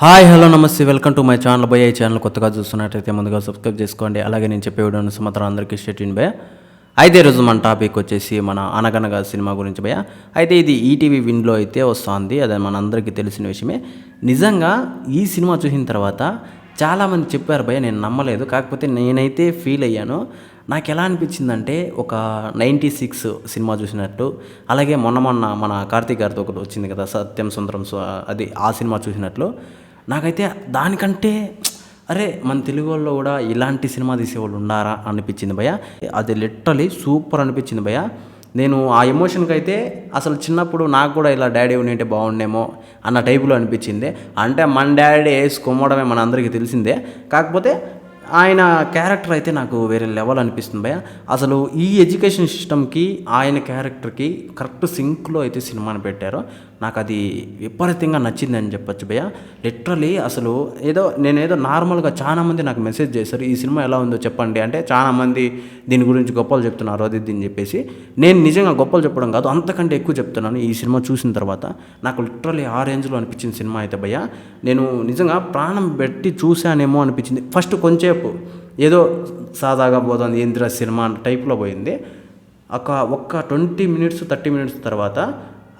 Hi hello నమస్తే welcome to my channel భయ. ఈ ఛానల్ కొత్తగా చూస్తున్నట్టయితే ముందుగా సబ్స్క్రైబ్ చేసుకోండి. అలాగే నేను చెప్పే వీడియోని సుమాత్రం అందరికీ స్టేట్ ఇన్ భయ. అయితే ఈరోజు మన టాపిక్ వచ్చేసి మన అనగనగా సినిమా గురించి భయ. అయితే ఇది ఈటీవీ విన్లో అయితే వస్తుంది, అది మన అందరికీ తెలిసిన విషయమే. నిజంగా ఈ సినిమా చూసిన తర్వాత చాలామంది చెప్పారు భయ, నేను నమ్మలేదు. కాకపోతే నేనైతే ఫీల్ అయ్యాను. నాకు ఎలా అనిపించిందంటే ఒక 96 సినిమా చూసినట్టు, అలాగే మొన్న మన కార్తీక్ గారితో ఒకటి వచ్చింది కదా, సత్యం సుందరం, అది ఆ సినిమా చూసినట్లు నాకైతే దానికంటే అరే మన తెలుగు వాళ్ళు కూడా ఇలాంటి సినిమా తీసేవాళ్ళు ఉన్నారా అనిపించింది భయ. అది లిటరలీ సూపర్ అనిపించింది భయ. నేను ఆ ఎమోషన్కి అయితే అసలు చిన్నప్పుడు నాకు కూడా ఇలా డాడీ ఉండింటే బాగుండేమో అన్న టైపులో అనిపించింది. అంటే మన డాడీ వేసి కొమ్మడమే మన అందరికీ తెలిసిందే. కాకపోతే ఆయన క్యారెక్టర్ అయితే నాకు వేరే లెవెల్ అనిపిస్తుంది భయ. అసలు ఈ ఎడ్యుకేషన్ సిస్టమ్కి ఆయన క్యారెక్టర్కి కరెక్ట్ సింక్లో అయితే సినిమాని పెట్టారు. నాకు అది విపరీతంగా నచ్చిందని చెప్పొచ్చు భయ. లిటరలీ అసలు నేనేదో నార్మల్గా చాలామంది నాకు మెసేజ్ చేశారు, ఈ సినిమా ఎలా ఉందో చెప్పండి అంటే. చాలామంది దీని గురించి గొప్పలు చెప్తున్నారు అది దీన్ని చెప్పేసి. నేను నిజంగా గొప్పలు చెప్పడం కాదు, అంతకంటే ఎక్కువ చెప్తున్నాను. ఈ సినిమా చూసిన తర్వాత నాకు లిటరలీ ఆ రేంజ్లో అనిపించిన సినిమా అయితే భయ. నేను నిజంగా ప్రాణం పెట్టి చూశానేమో అనిపించింది. ఫస్ట్ కొంచెంసేపు ఏదో సాదాగా పోతుంది ఏంద్ర సినిమా టైప్లో పోయింది. ఒక్క 20 మినిట్స్ 30 మినిట్స్ తర్వాత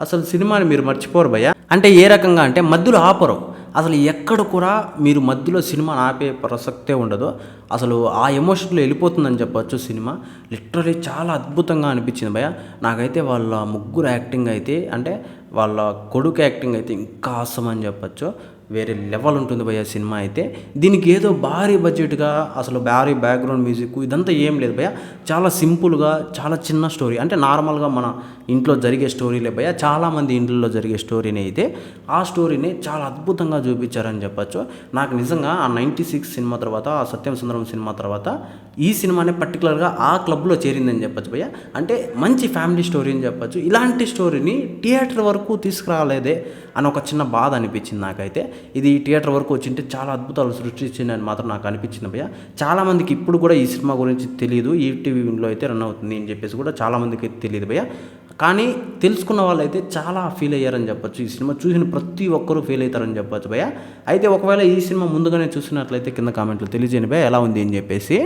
అసలు సినిమాని మీరు మర్చిపోరు భయ్య. అంటే ఏ రకంగా అంటే మధ్యలో ఆపరు. అసలు ఎక్కడ కూడా మీరు మధ్యలో సినిమాని ఆపే ప్రసక్తే ఉండదు. అసలు ఆ ఎమోషన్లో వెళ్ళిపోతుందని చెప్పొచ్చు సినిమా. లిటరలీ చాలా అద్భుతంగా అనిపించింది భయ్య. నాకైతే వాళ్ళ ముగ్గురు యాక్టింగ్ అయితే, అంటే వాళ్ళ కొడుకు యాక్టింగ్ అయితే ఇంకా అవసరం అని చెప్పొచ్చు. వేరే లెవెల్ ఉంటుంది భయ్య సినిమా అయితే. దీనికి ఏదో భారీ బడ్జెట్గా, అసలు భారీ బ్యాక్గ్రౌండ్ మ్యూజిక్ ఇదంతా ఏం లేదు భయ్య. చాలా సింపుల్గా, చాలా చిన్న స్టోరీ, అంటే నార్మల్గా మన ఇంట్లో జరిగే స్టోరీలే భయ్య. చాలామంది ఇంట్లో జరిగే స్టోరీని అయితే ఆ స్టోరీని చాలా అద్భుతంగా చూపించారని చెప్పచ్చు. నాకు నిజంగా ఆ 96 సినిమా తర్వాత, ఆ సత్యం సుందరం సినిమా తర్వాత ఈ సినిమానే పర్టికులర్గా ఆ క్లబ్లో చేరిందని చెప్పచ్చు భయ్య. అంటే మంచి ఫ్యామిలీ స్టోరీ అని చెప్పచ్చు. ఇలాంటి స్టోరీని థియేటర్ వరకు తీసుకురాలేదే అని ఒక చిన్న బాధ అనిపించింది నాకైతే. ఇది థియేటర్ వరకు వచ్చింటే చాలా అద్భుతాలు సృష్టించిందని మాత్రం నాకు అనిపించింది భయ్య. చాలామందికి ఇప్పుడు కూడా ఈ సినిమా గురించి తెలియదు. ఈటీవీలో అయితే రన్ అవుతుంది అని చెప్పేసి కూడా చాలామందికి అయితే తెలియదు భయ్య. కానీ తెలుసుకున్న వాళ్ళు అయితే చాలా ఫీల్ అయ్యారని చెప్పొచ్చు. ఈ సినిమా చూసిన ప్రతి ఒక్కరూ ఫీల్ అవుతారని చెప్పొచ్చు భయ్య. అయితే ఒకవేళ ఈ సినిమా ముందుగానే చూసినట్లయితే కింద కామెంట్లో తెలియజేయండి భయ్య ఎలా ఉంది అని చెప్పేసి.